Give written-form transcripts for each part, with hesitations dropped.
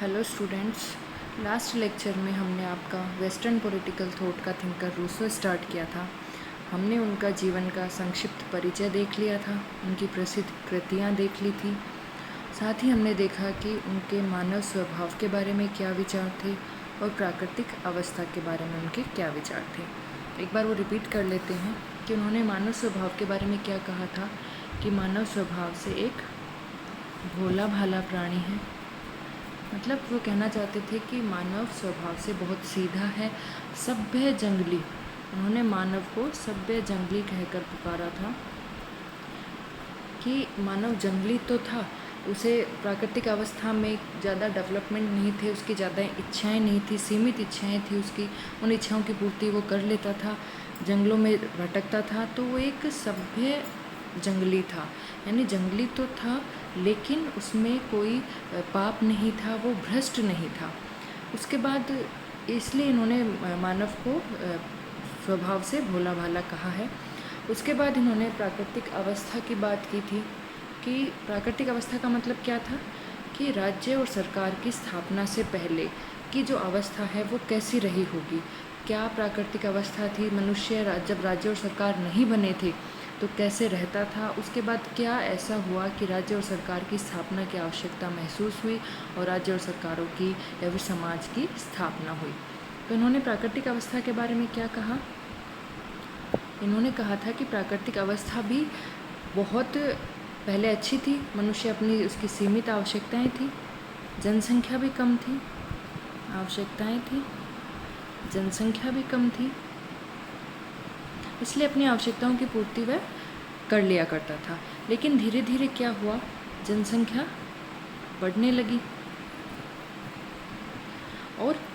Hello students. Last lecture में हमने आपका वेस्टर्न पॉलिटिकल थॉट का थिंकर रूसो स्टार्ट किया था। हमने उनका जीवन का संक्षिप्त परिचय देख लिया था, उनकी प्रसिद्ध कृतियाँ देख ली थी। साथ ही हमने देखा कि उनके मानव स्वभाव के बारे में क्या विचार थे और प्राकृतिक अवस्था के बारे में उनके क्या विचार थे। एक बार वो रिपीट कर लेते हैं कि उन्होंने मानव स्वभाव के बारे में क्या कहा था कि मानव स्वभाव से एक भोला भाला प्राणी है। मतलब वो कहना चाहते थे कि मानव स्वभाव से बहुत सीधा है, सभ्य जंगली। उन्होंने मानव को सभ्य जंगली कहकर पुकारा था कि मानव जंगली तो था, उसे प्राकृतिक अवस्था में ज़्यादा डेवलपमेंट नहीं थे, उसकी ज़्यादा इच्छाएं नहीं थी, सीमित इच्छाएं थी उसकी। उन इच्छाओं की पूर्ति वो कर लेता था, जंगलों में भटकता था, तो वो एक सभ्य जंगली था। यानी जंगली तो था लेकिन उसमें कोई पाप नहीं था, वो भ्रष्ट नहीं था। उसके बाद इसलिए इन्होंने मानव को स्वभाव से भोला भाला कहा है। उसके बाद इन्होंने प्राकृतिक अवस्था की बात की थी कि प्राकृतिक अवस्था का मतलब क्या था कि राज्य और सरकार की स्थापना से पहले की जो अवस्था है वो कैसी रही होगी। क्या प्राकृतिक अवस्था थी, मनुष्य जब राज्य और सरकार नहीं बने थे तो कैसे रहता था। उसके बाद क्या ऐसा हुआ कि राज्य और सरकार की स्थापना की आवश्यकता महसूस हुई और राज्य और सरकारों की या फिर समाज की स्थापना हुई। तो इन्होंने प्राकृतिक अवस्था के बारे में क्या कहा। इन्होंने कहा था कि प्राकृतिक अवस्था भी बहुत पहले अच्छी थी, मनुष्य अपनी उसकी सीमित आवश्यकताएं थी, जनसंख्या भी कम थी, आवश्यकताएं थी, जनसंख्या भी कम थी, इसलिए अपनी आवश्यकताओं की पूर्ति वह कर लिया करता था। लेकिन धीरे धीरे क्या हुआ, जनसंख्या बढ़ने लगी और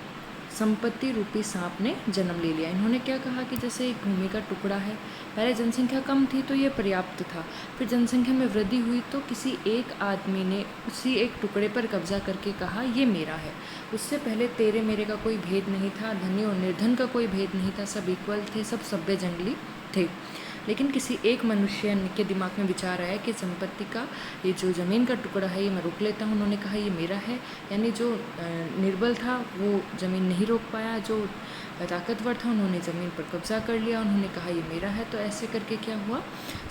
संपत्ति रूपी सांप ने जन्म ले लिया। इन्होंने क्या कहा कि जैसे एक भूमि का टुकड़ा है, पहले जनसंख्या कम थी तो ये पर्याप्त था, फिर जनसंख्या में वृद्धि हुई तो किसी एक आदमी ने उसी एक टुकड़े पर कब्जा करके कहा ये मेरा है। उससे पहले तेरे मेरे का कोई भेद नहीं था, धनी और निर्धन का कोई भेद नहीं था, सब इक्वल थे, सब सभ्य जंगली थे। लेकिन किसी एक मनुष्य के दिमाग में विचार आया कि संपत्ति का ये जो ज़मीन का टुकड़ा है ये मैं रोक लेता हूँ। उन्होंने कहा ये मेरा है। यानी जो निर्बल था वो ज़मीन नहीं रोक पाया, जो ताकतवर था उन्होंने ज़मीन पर कब्जा कर लिया, उन्होंने कहा ये मेरा है। तो ऐसे करके क्या हुआ,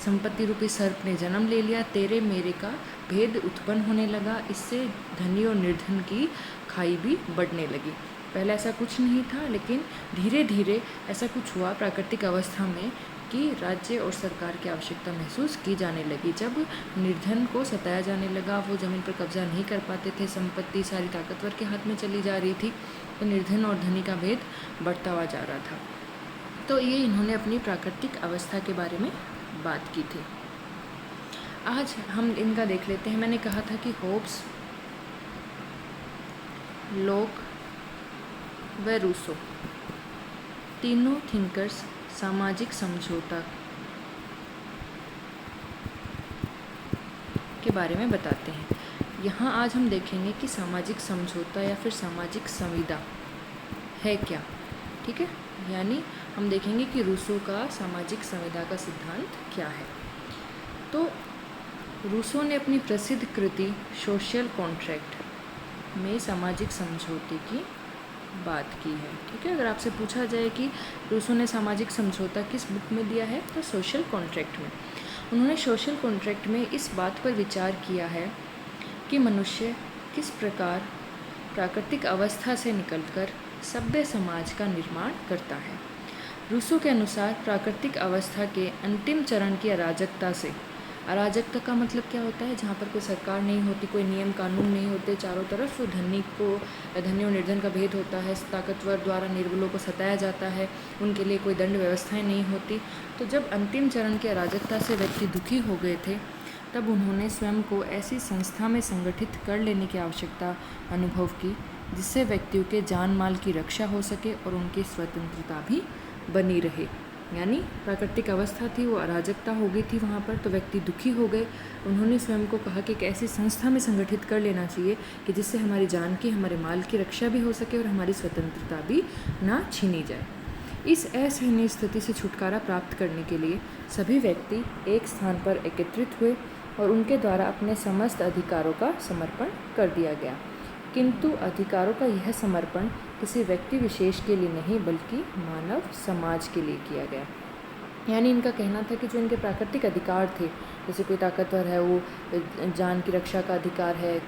संपत्ति रूपी सर्प ने जन्म ले लिया, तेरे मेरे का भेद उत्पन्न होने लगा। इससे धनी और निर्धन की खाई भी बढ़ने लगी। पहले ऐसा कुछ नहीं था, लेकिन धीरे धीरे ऐसा कुछ हुआ प्राकृतिक अवस्था में कि राज्य और सरकार की आवश्यकता महसूस की जाने लगी। जब निर्धन को सताया जाने लगा, वो ज़मीन पर कब्जा नहीं कर पाते थे, संपत्ति सारी ताकतवर के हाथ में चली जा रही थी, तो निर्धन और धनी का भेद बढ़ता हुआ जा रहा था। तो ये इन्होंने अपनी प्राकृतिक अवस्था के बारे में बात की थी। आज हम इनका देख लेते हैं। मैंने कहा था कि होब्स, लोक व रूसो तीनों थिंकर्स सामाजिक समझौता के बारे में बताते हैं। यहाँ आज हम देखेंगे कि सामाजिक समझौता या फिर सामाजिक संविदा है क्या। ठीक है, यानी हम देखेंगे कि रूसो का सामाजिक संविदा का सिद्धांत क्या है। तो रूसो ने अपनी प्रसिद्ध कृति सोशल कॉन्ट्रैक्ट में सामाजिक समझौते की बात की है। ठीक है, अगर आपसे पूछा जाए कि रूसो ने सामाजिक समझौता किस बुक में दिया है तो सोशल कॉन्ट्रैक्ट में। उन्होंने सोशल कॉन्ट्रैक्ट में इस बात पर विचार किया है कि मनुष्य किस प्रकार प्राकृतिक अवस्था से निकलकर सभ्य समाज का निर्माण करता है। रूसो के अनुसार प्राकृतिक अवस्था के अंतिम चरण की अराजकता से, अराजकता का मतलब क्या होता है, जहाँ पर कोई सरकार नहीं होती, कोई नियम कानून नहीं होते, चारों तरफ धनी और निर्धन का भेद होता है, ताकतवर द्वारा निर्बलों को सताया जाता है, उनके लिए कोई दंड व्यवस्थाएं नहीं होती। तो जब अंतिम चरण की अराजकता से व्यक्ति दुखी हो गए थे, तब उन्होंने स्वयं को ऐसी संस्था में संगठित कर लेने की आवश्यकता अनुभव की जिससे व्यक्तियों के जान माल की रक्षा हो सके और उनकी स्वतंत्रता भी बनी रहे। यानी प्राकृतिक अवस्था थी, वो अराजकता हो गई थी वहाँ पर, तो व्यक्ति दुखी हो गए। उन्होंने स्वयं को कहा कि एक ऐसी संस्था में संगठित कर लेना चाहिए कि जिससे हमारी जान की, हमारे माल की रक्षा भी हो सके और हमारी स्वतंत्रता भी ना छीनी जाए। इस असहनीय स्थिति से छुटकारा प्राप्त करने के लिए सभी व्यक्ति एक स्थान पर एकत्रित हुए और उनके द्वारा अपने समस्त अधिकारों का समर्पण कर दिया गया। किंतु अधिकारों का यह समर्पण किसी व्यक्ति विशेष के लिए नहीं बल्कि मानव समाज के लिए किया गया। यानी इनका कहना था कि जो इनके प्राकृतिक अधिकार थे, जैसे कोई ताकतवर है वो जान की रक्षा का अधिकार है,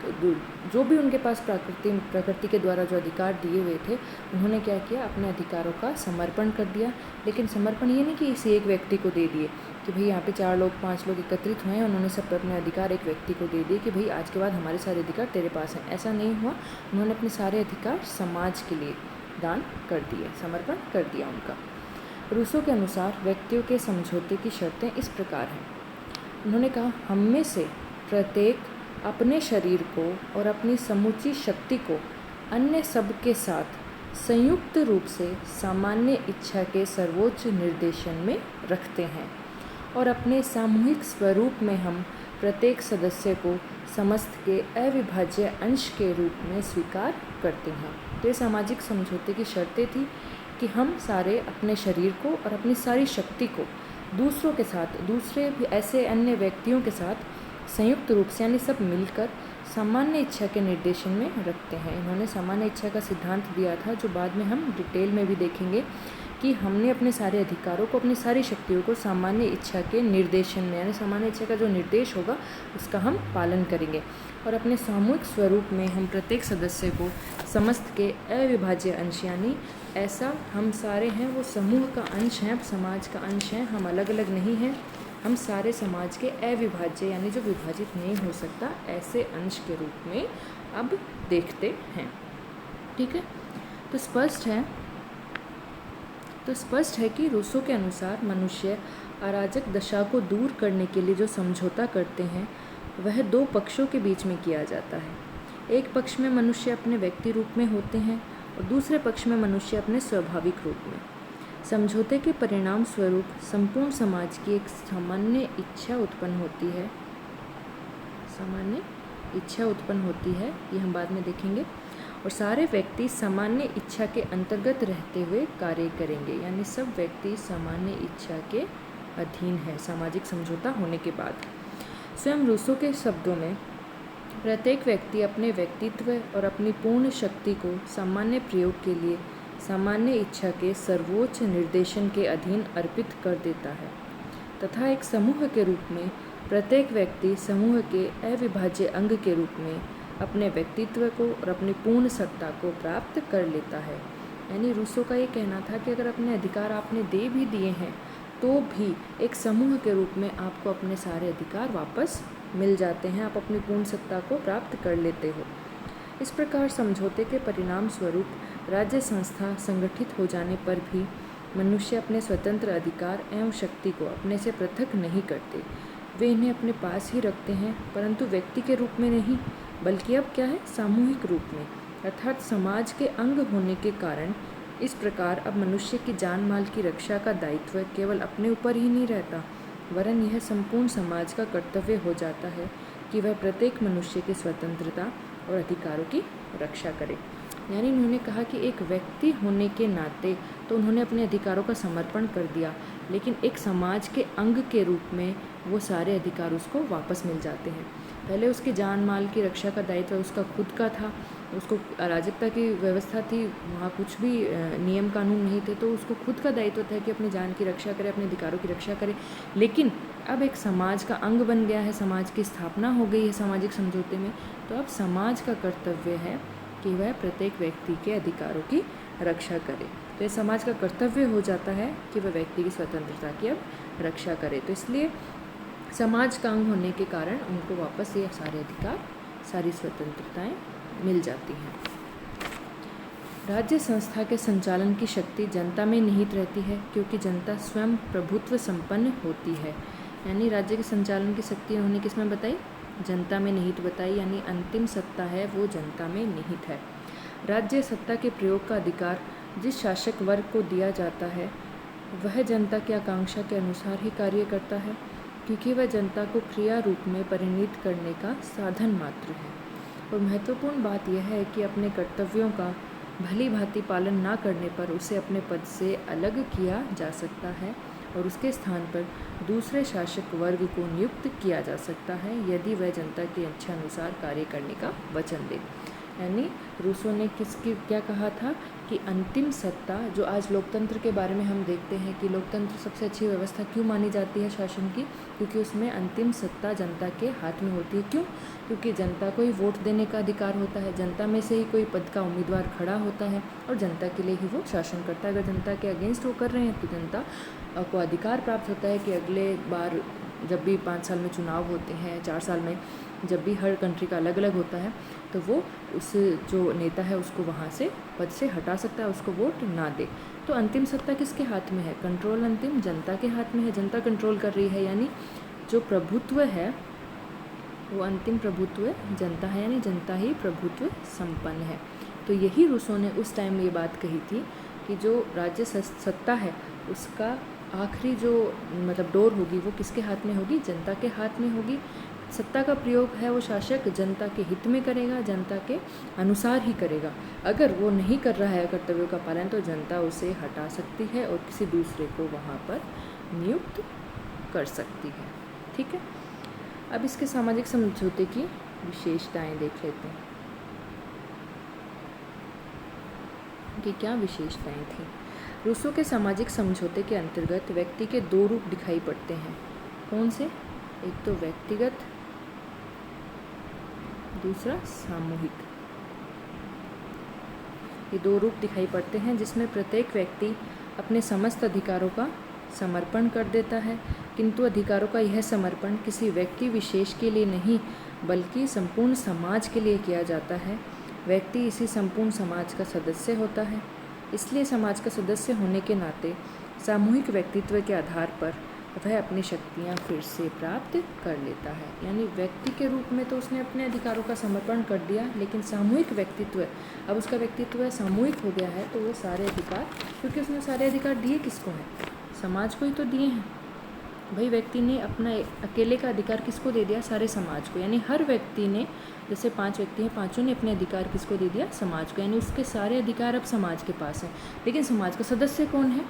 जो भी उनके पास प्रकृति के द्वारा जो अधिकार दिए हुए थे, उन्होंने क्या किया, अपने अधिकारों का समर्पण कर दिया। लेकिन समर्पण ये नहीं कि इसी एक व्यक्ति को दे दिए कि भाई यहाँ पे 4 लोग 5 लोग एकत्रित हुए हैं, उन्होंने सब अपने अधिकार एक व्यक्ति को दे दिए कि भाई आज के बाद हमारे सारे अधिकार तेरे पास हैं। ऐसा नहीं हुआ। उन्होंने अपने सारे अधिकार समाज के लिए दान कर दिए, समर्पण कर दिया उनका। रूसो के अनुसार व्यक्तियों के समझौते की शर्तें इस प्रकार हैं। उन्होंने कहा, हम में से प्रत्येक अपने शरीर को और अपनी समूची शक्ति को अन्य सब के साथ संयुक्त रूप से सामान्य इच्छा के सर्वोच्च निर्देशन में रखते हैं और अपने सामूहिक स्वरूप में हम प्रत्येक सदस्य को समस्त के अविभाज्य अंश के रूप में स्वीकार करते हैं। तो ये सामाजिक समझौते की शर्तें थी कि हम सारे अपने शरीर को और अपनी सारी शक्ति को दूसरों के साथ, दूसरे भी ऐसे अन्य व्यक्तियों के साथ संयुक्त रूप से, यानी सब मिलकर सामान्य इच्छा के निर्देशन में रखते हैं। इन्होंने सामान्य इच्छा का सिद्धांत दिया था, जो बाद में हम डिटेल में भी देखेंगे कि हमने अपने सारे अधिकारों को, अपनी सारी शक्तियों को सामान्य इच्छा के निर्देशन में, यानी सामान्य इच्छा का जो निर्देश होगा उसका हम पालन करेंगे और अपने सामूहिक स्वरूप में हम प्रत्येक सदस्य को समस्त के अविभाज्य अंश, यानी ऐसा हम सारे हैं, वो समूह का अंश हैं, समाज का अंश हैं, हम अलग अलग नहीं हैं, हम सारे समाज के अविभाज्य, यानी जो विभाजित नहीं हो सकता, ऐसे अंश के रूप में अब देखते हैं। ठीक है, तो स्पष्ट है कि रूसो के अनुसार मनुष्य अराजक दशा को दूर करने के लिए जो समझौता करते हैं वह 2 पक्षों के बीच में किया जाता है। एक पक्ष में मनुष्य अपने व्यक्ति रूप में होते हैं और दूसरे पक्ष में मनुष्य अपने स्वाभाविक रूप में। समझौते के परिणाम स्वरूप संपूर्ण समाज की एक सामान्य इच्छा उत्पन्न होती है, ये हम बाद में देखेंगे, और सारे व्यक्ति सामान्य इच्छा के अंतर्गत रहते हुए कार्य करेंगे, यानी सब व्यक्ति सामान्य इच्छा के अधीन है सामाजिक समझौता होने के बाद। स्वयं रूसो के शब्दों में प्रत्येक व्यक्ति अपने व्यक्तित्व और अपनी पूर्ण शक्ति को सामान्य प्रयोग के लिए सामान्य इच्छा के सर्वोच्च निर्देशन के अधीन अर्पित कर देता है तथा एक समूह के रूप में प्रत्येक व्यक्ति समूह के अविभाज्य अंग के रूप में अपने व्यक्तित्व को और अपनी पूर्ण सत्ता को प्राप्त कर लेता है। यानी रूसो का ये कहना था कि अगर अपने अधिकार आपने दे भी दिए हैं तो भी एक समूह के रूप में आपको अपने सारे अधिकार वापस मिल जाते हैं, आप अपनी पूर्ण सत्ता को प्राप्त कर लेते हो। इस प्रकार समझौते के परिणाम स्वरूप राज्य संस्था संगठित हो जाने पर भी मनुष्य अपने स्वतंत्र अधिकार एवं शक्ति को अपने से पृथक नहीं करते, वे इन्हें अपने पास ही रखते हैं, परंतु व्यक्ति के रूप में नहीं बल्कि अब क्या है, सामूहिक रूप में, अर्थात समाज के अंग होने के कारण। इस प्रकार अब मनुष्य की जान माल की रक्षा का दायित्व केवल अपने ऊपर ही नहीं रहता, वरन यह संपूर्ण समाज का कर्तव्य हो जाता है कि वह प्रत्येक मनुष्य की स्वतंत्रता और अधिकारों की रक्षा करे। यानी उन्होंने कहा कि एक व्यक्ति होने के नाते तो उन्होंने अपने अधिकारों का समर्पण कर दिया, लेकिन एक समाज के अंग के रूप में वो सारे अधिकार उसको वापस मिल जाते हैं। पहले उसकी जान माल की रक्षा का दायित्व उसका खुद का था, उसको अराजकता की व्यवस्था थी, वहाँ कुछ भी नियम कानून नहीं थे, तो उसको खुद का दायित्व था कि अपनी जान की रक्षा करे, अपने अधिकारों की रक्षा करे। लेकिन अब एक समाज का अंग बन गया है, समाज की स्थापना हो गई है सामाजिक समझौते में, तो अब समाज का कर्तव्य है कि वह प्रत्येक व्यक्ति के अधिकारों की रक्षा करे। तो ये समाज का कर्तव्य हो जाता है कि वह व्यक्ति की स्वतंत्रता की अब रक्षा करे। तो इसलिए समाज का अंग होने के कारण उनको वापस ये सारे अधिकार, सारी स्वतंत्रताएं मिल जाती हैं। राज्य संस्था के संचालन की शक्ति जनता में निहित रहती है, क्योंकि जनता स्वयं प्रभुत्व संपन्न होती है। यानी राज्य के संचालन की शक्ति उन्होंने किस में बताई, जनता में निहित बताई, यानी अंतिम सत्ता है वो जनता में निहित है। राज्य सत्ता के प्रयोग का अधिकार जिस शासक वर्ग को दिया जाता है वह जनता की आकांक्षा के अनुसार ही कार्य करता है, क्योंकि वह जनता को क्रिया रूप में परिणित करने का साधन मात्र है। और महत्वपूर्ण बात यह है कि अपने कर्तव्यों का भली भांति पालन न करने पर उसे अपने पद से अलग किया जा सकता है और उसके स्थान पर दूसरे शासक वर्ग को नियुक्त किया जा सकता है, यदि वह जनता की इच्छा अनुसार कार्य करने का वचन दे। यानी रूसो ने किसकी क्या कहा था कि अंतिम सत्ता, जो आज लोकतंत्र के बारे में हम देखते हैं कि लोकतंत्र सबसे अच्छी व्यवस्था क्यों मानी जाती है शासन की, क्योंकि उसमें अंतिम सत्ता जनता के हाथ में होती है। क्यों? क्योंकि जनता को ही वोट देने का अधिकार होता है, जनता में से ही कोई पद का उम्मीदवार खड़ा होता है और जनता के लिए ही वो शासन करता है। अगर जनता के अगेंस्ट वो कर रहे हैं तो जनता को अधिकार प्राप्त होता है कि अगले बार जब भी 5 साल में चुनाव होते हैं, 4 साल में, जब भी हर कंट्री का अलग अलग होता है, तो वो उस जो नेता है उसको वहाँ से पद से हटा सकता है, उसको वोट ना दे। तो अंतिम सत्ता किसके हाथ में है? कंट्रोल अंतिम जनता के हाथ में है, जनता कंट्रोल कर रही है। यानी जो प्रभुत्व है वो अंतिम प्रभुत्व जनता है, यानी जनता ही प्रभुत्व संपन्न है। तो यही रूसो ने उस टाइम ये बात कही थी कि जो राज्य सत्ता है उसका आखिरी जो मतलब डोर होगी वो किसके हाथ में होगी? जनता के हाथ में होगी। सत्ता का प्रयोग है वो शासक जनता के हित में करेगा, जनता के अनुसार ही करेगा। अगर वो नहीं कर रहा है कर्तव्यों का पालन तो जनता उसे हटा सकती है और किसी दूसरे को वहाँ पर नियुक्त कर सकती है। ठीक है, अब इसके सामाजिक समझौते की विशेषताएं देख लेते हैं कि क्या विशेषताएं थी। रूसो के सामाजिक समझौते के अंतर्गत व्यक्ति के 2 रूप दिखाई पड़ते हैं। कौन से? एक तो व्यक्तिगत, दूसरा सामूहिक। ये 2 रूप दिखाई पड़ते हैं जिसमें प्रत्येक व्यक्ति अपने समस्त अधिकारों का समर्पण कर देता है, किंतु अधिकारों का यह समर्पण किसी व्यक्ति विशेष के लिए नहीं बल्कि संपूर्ण समाज के लिए किया जाता है। व्यक्ति इसी संपूर्ण समाज का सदस्य होता है, इसलिए समाज का सदस्य होने के नाते सामूहिक व्यक्तित्व के आधार पर वह अपनी शक्तियाँ फिर से प्राप्त कर लेता है। यानी व्यक्ति के रूप में तो उसने अपने अधिकारों का समर्पण कर दिया, लेकिन सामूहिक व्यक्तित्व, अब उसका व्यक्तित्व सामूहिक हो गया है तो वो सारे अधिकार, क्योंकि उसने सारे अधिकार दिए किसको हैं? समाज को ही तो दिए हैं भाई। व्यक्ति ने अपना अकेले का अधिकार किसको दे दिया? सारे समाज को। यानी हर व्यक्ति ने, जैसे 5 व्यक्ति हैं, पांचों ने अपने अधिकार किसको दे दिया? समाज को। यानी उसके सारे अधिकार अब समाज के पास हैं। लेकिन समाज का सदस्य कौन है?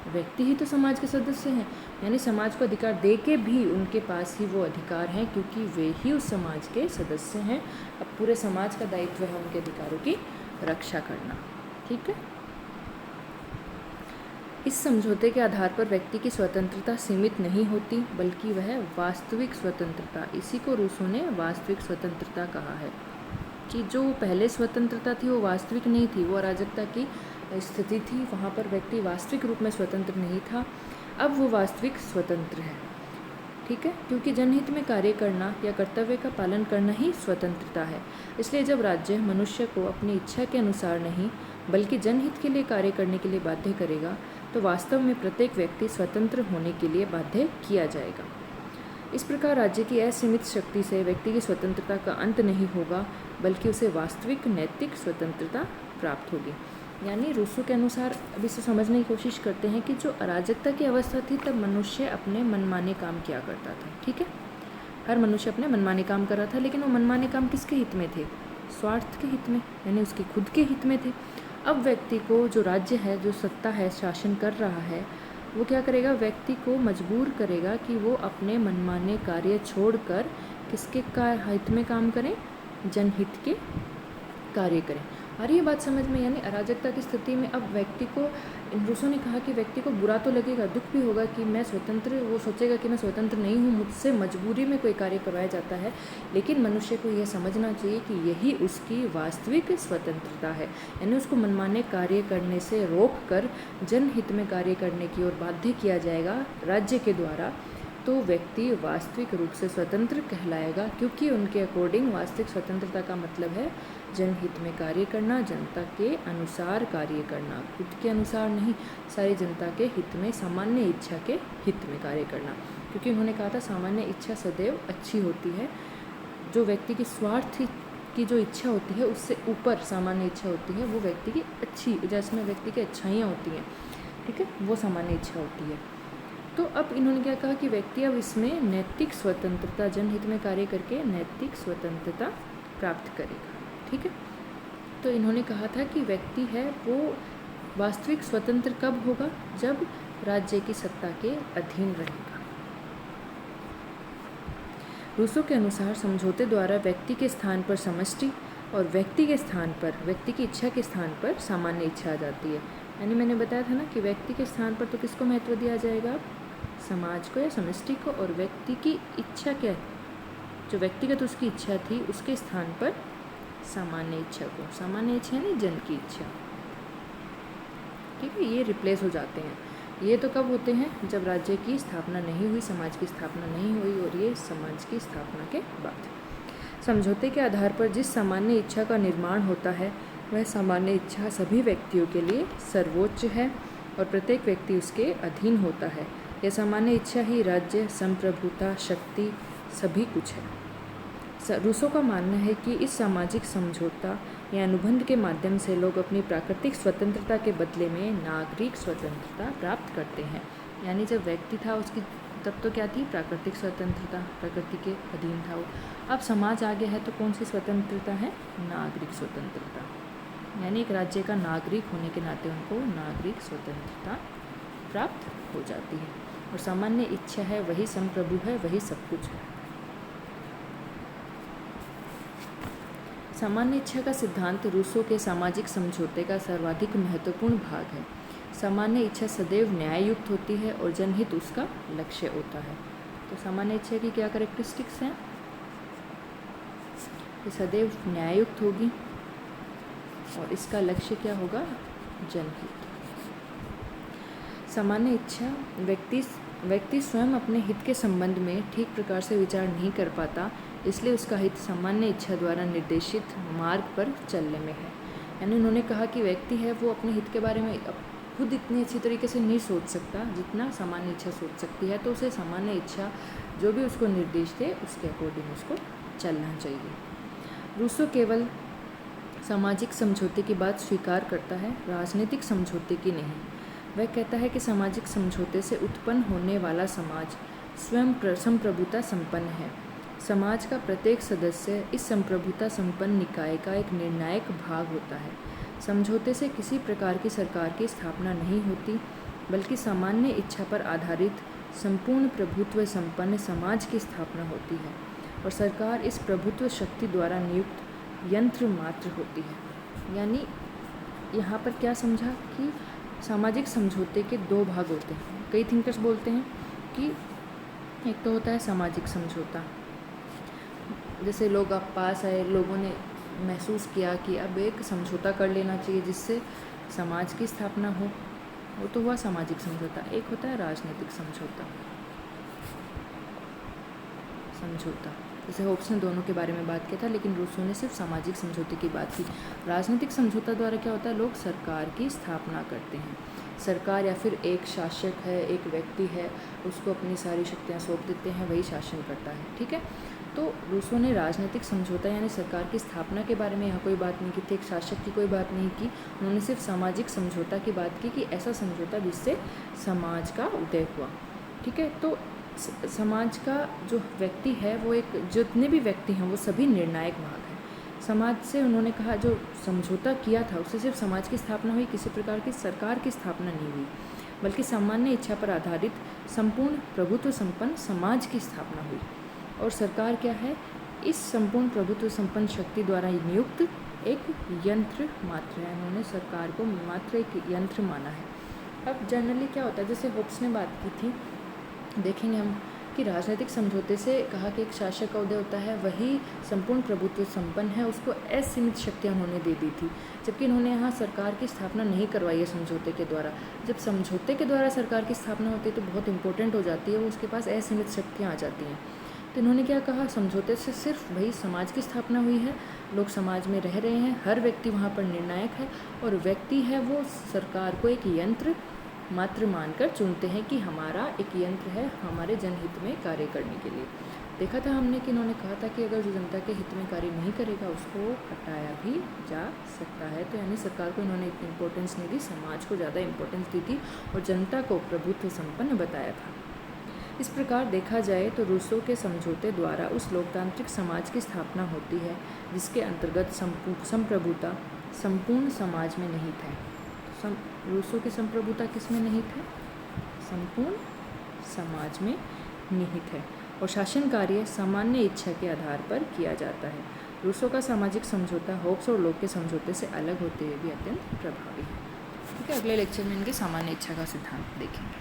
व्यक्ति ही तो समाज के सदस्य हैं। यानी समाज को अधिकार दे के भी उनके पास ही वो अधिकार हैं, क्योंकि वे ही उस समाज के सदस्य हैं। अब पूरे समाज का दायित्व है उनके अधिकारों की रक्षा करना। ठीक है, इस समझौते के आधार पर व्यक्ति की स्वतंत्रता सीमित नहीं होती बल्कि वह वास्तविक स्वतंत्रता, इसी को रूसो ने वास्तविक स्वतंत्रता कहा है कि जो पहले स्वतंत्रता थी वो वास्तविक नहीं थी, वो अराजकता की स्थिति थी, वहाँ पर व्यक्ति वास्तविक रूप में स्वतंत्र नहीं था। अब वो वास्तविक स्वतंत्र है। ठीक है, क्योंकि जनहित में कार्य करना या कर्तव्य का पालन करना ही स्वतंत्रता है। इसलिए जब राज्य मनुष्य को अपनी इच्छा के अनुसार नहीं बल्कि जनहित के लिए कार्य करने के लिए बाध्य करेगा तो वास्तव में प्रत्येक व्यक्ति स्वतंत्र होने के लिए बाध्य किया जाएगा। इस प्रकार राज्य की असीमित शक्ति से व्यक्ति की स्वतंत्रता का अंत नहीं होगा बल्कि उसे वास्तविक नैतिक स्वतंत्रता प्राप्त होगी। यानी रूसो के अनुसार, अब इसे समझने की कोशिश करते हैं कि जो अराजकता की अवस्था थी तब मनुष्य अपने मनमाने काम किया करता था। ठीक है, हर मनुष्य अपने मनमाने काम कर रहा था, लेकिन वो मनमाने काम किसके हित में थे? स्वार्थ के हित में, यानी उसके खुद के हित में थे। अब व्यक्ति को जो राज्य है, जो सत्ता है, शासन कर रहा है, वो क्या करेगा? व्यक्ति को मजबूर करेगा कि वो अपने मनमाने कार्य छोड़कर किसके हित में काम करें? जनहित के कार्य करें। और ये बात समझ में, यानी अराजकता की स्थिति में अब व्यक्ति को, रूसो ने कहा कि व्यक्ति को बुरा तो लगेगा, दुख भी होगा कि मैं स्वतंत्र, वो सोचेगा कि मैं स्वतंत्र नहीं हूँ, मुझसे मजबूरी में कोई कार्य करवाया जाता है। लेकिन मनुष्य को यह समझना चाहिए कि यही उसकी वास्तविक स्वतंत्रता है। यानी उसको मनमाने कार्य करने से रोक कर जनहित में कार्य करने की ओर बाध्य किया जाएगा राज्य के द्वारा, तो व्यक्ति वास्तविक रूप से स्वतंत्र कहलाएगा। क्योंकि उनके अकॉर्डिंग वास्तविक स्वतंत्रता का मतलब है जनहित में कार्य करना, जनता के अनुसार कार्य करना, खुद के अनुसार नहीं, सारी जनता के हित में, सामान्य इच्छा के हित में कार्य करना। क्योंकि उन्होंने कहा था सामान्य इच्छा सदैव अच्छी होती है, जो व्यक्ति की स्वार्थ की जो इच्छा होती है उससे ऊपर सामान्य इच्छा होती है, वो व्यक्ति की अच्छी, जिसमें व्यक्ति की अच्छाइयाँ होती हैं, ठीक है, वो सामान्य इच्छा होती है। तो अब इन्होंने क्या कहा कि व्यक्ति अब इसमें नैतिक स्वतंत्रता, जनहित में कार्य करके नैतिक स्वतंत्रता प्राप्त करेगा। ठीक है, तो इन्होंने कहा था कि व्यक्ति है वो वास्तविक स्वतंत्र कब होगा? जब राज्य की सत्ता के अधीन रहेगा। रूसो के अनुसार समझौते द्वारा व्यक्ति के स्थान पर समष्टि और व्यक्ति के स्थान पर, व्यक्ति की इच्छा के स्थान पर सामान्य इच्छा आ जाती है। यानी मैंने बताया था ना कि व्यक्ति के स्थान पर तो किसको महत्व दिया जाएगा, समाज को या समष्टि को, और व्यक्ति की इच्छा क्या है, जो व्यक्तिगत उसकी इच्छा थी उसके स्थान पर सामान्य इच्छा को। सामान्य इच्छा यानी जन की इच्छा, ठीक है। ये रिप्लेस हो जाते हैं। ये तो कब होते हैं, जब राज्य की स्थापना नहीं हुई, समाज की स्थापना नहीं हुई, और ये समाज की स्थापना के बाद। समझौते के आधार पर जिस सामान्य इच्छा का निर्माण होता है वह सामान्य इच्छा सभी व्यक्तियों के लिए सर्वोच्च है और प्रत्येक व्यक्ति उसके अधीन होता है। यह सामान्य इच्छा ही राज्य, संप्रभुता, शक्ति सभी कुछ है। रूसो का मानना है कि इस सामाजिक समझौता या अनुबंध के माध्यम से लोग अपनी प्राकृतिक स्वतंत्रता के बदले में नागरिक स्वतंत्रता प्राप्त करते हैं। यानी जब व्यक्ति था उसकी तब तो क्या थी, प्राकृतिक स्वतंत्रता, प्रकृति के अधीन था वो। अब समाज आ गया है तो कौन सी स्वतंत्रता है, नागरिक स्वतंत्रता। यानी एक राज्य का नागरिक होने के नाते उनको नागरिक स्वतंत्रता प्राप्त हो जाती है। और सामान्य इच्छा है वही संप्रभु है, वही सब कुछ है। सामान्य इच्छा का सिद्धांत रूसो के सामाजिक समझौते का सर्वाधिक महत्वपूर्ण भाग है। सामान्य इच्छा सदैव न्याययुक्त होती है और जनहित उसका लक्ष्य होता है। तो सामान्य इच्छा की क्या कैरेक्टरिस्टिक्स हैं, ये सदैव न्याययुक्त होगी और इसका लक्ष्य क्या होगा, जनहित। सामान्य इच्छा व्यक्ति स्वयं अपने हित के संबंध में ठीक प्रकार से विचार नहीं कर पाता, इसलिए उसका हित सामान्य इच्छा द्वारा निर्देशित मार्ग पर चलने में है। यानी उन्होंने कहा कि व्यक्ति है वो अपने हित के बारे में खुद इतनी अच्छी तरीके से नहीं सोच सकता जितना सामान्य इच्छा सोच सकती है, तो उसे सामान्य इच्छा जो भी उसको निर्देश दे उसके अकॉर्डिंग उसको चलना चाहिए। रूसो केवल सामाजिक समझौते की बात स्वीकार करता है, राजनीतिक समझौते की नहीं। वह कहता है कि सामाजिक समझौते से उत्पन्न होने वाला समाज स्वयं संप्रभुता संपन्न है। समाज का प्रत्येक सदस्य इस संप्रभुता संपन्न निकाय का एक निर्णायक भाग होता है। समझौते से किसी प्रकार की सरकार की स्थापना नहीं होती, बल्कि सामान्य इच्छा पर आधारित संपूर्ण प्रभुत्व संपन्न समाज की स्थापना होती है और सरकार इस प्रभुत्व शक्ति द्वारा नियुक्त यंत्र मात्र होती है। यानी यहाँ पर क्या समझा कि सामाजिक समझौते के दो भाग होते हैं। कई थिंकर्स बोलते हैं कि एक तो होता है सामाजिक समझौता, जैसे लोग अब पास आए, लोगों ने महसूस किया कि अब एक समझौता कर लेना चाहिए जिससे समाज की स्थापना हो, वो तो हुआ सामाजिक समझौता। एक होता है राजनीतिक समझौता। जैसे होप्स ने दोनों के बारे में बात किया था, लेकिन रूसो ने सिर्फ सामाजिक समझौते की बात की। राजनीतिक समझौता द्वारा क्या होता है, लोग सरकार की स्थापना करते हैं। सरकार या फिर एक शासक है, एक व्यक्ति है, उसको अपनी सारी शक्तियाँ सौंप देते हैं, वही शासन करता है, ठीक है। तो रूसो ने राजनीतिक समझौता यानी सरकार की स्थापना के बारे में यहाँ कोई बात नहीं की थी, एक शासक की कोई बात नहीं की। उन्होंने सिर्फ सामाजिक समझौता की बात की कि ऐसा समझौता जिससे समाज का उदय हुआ, ठीक है। तो समाज का जो व्यक्ति है वो एक, जितने भी व्यक्ति हैं वो सभी निर्णायक भाग हैं समाज से। उन्होंने कहा जो समझौता किया था उससे सिर्फ समाज की स्थापना हुई, किसी प्रकार की सरकार की स्थापना नहीं हुई, बल्कि सामान्य इच्छा पर आधारित संपूर्ण प्रभुत्व संपन्न समाज की स्थापना हुई। और सरकार क्या है, इस संपूर्ण प्रभुत्व संपन्न शक्ति द्वारा नियुक्त एक यंत्र मात्र है। उन्होंने सरकार को मात्र एक यंत्र माना है। अब जनरली क्या होता है, जैसे होप्स ने बात की थी, देखेंगे हम कि राजनीतिक समझौते से कहा कि एक शासक का उदय होता है, वही संपूर्ण प्रभुत्व संपन्न है, उसको असीमित शक्तियाँ उन्होंने दे दी थी, जबकि इन्होंने यहाँ सरकार की स्थापना नहीं करवाई है समझौते के द्वारा। जब समझौते के द्वारा सरकार की स्थापना होती है तो बहुत इंपॉर्टेंट हो जाती है, वो उसके पास असीमित शक्तियाँ आ जाती हैं। तो इन्होंने क्या कहा, समझौते से सिर्फ वही समाज की स्थापना हुई है, लोग समाज में रह रहे हैं, हर व्यक्ति वहाँ पर निर्णायक है और व्यक्ति है वो सरकार को एक यंत्र मात्र मानकर चुनते हैं कि हमारा एक यंत्र है हमारे जनहित में कार्य करने के लिए। देखा था हमने कि इन्होंने कहा था कि अगर जो जनता के हित में कार्य नहीं करेगा उसको हटाया भी जा सकता है। तो यानी सरकार को इन्होंने इतनी इम्पोर्टेंस नहीं दी, समाज को ज़्यादा इम्पोर्टेंस दी थी और जनता को प्रभुत्व संपन्न बताया था। इस प्रकार देखा जाए तो रूसो के समझौते द्वारा उस लोकतांत्रिक समाज की स्थापना होती है जिसके अंतर्गत संप्रभुता संपूर्ण समाज में निहित है। रूसो की संप्रभुता किस में निहित है, संपूर्ण समाज में निहित है और शासन कार्य सामान्य इच्छा के आधार पर किया जाता है। रूसो का सामाजिक समझौता होब्स और लोक के समझौते से अलग होते हुए भी अत्यंत प्रभावी है। ठीक है, अगले लेक्चर में इनके सामान्य इच्छा का सिद्धांत देखेंगे।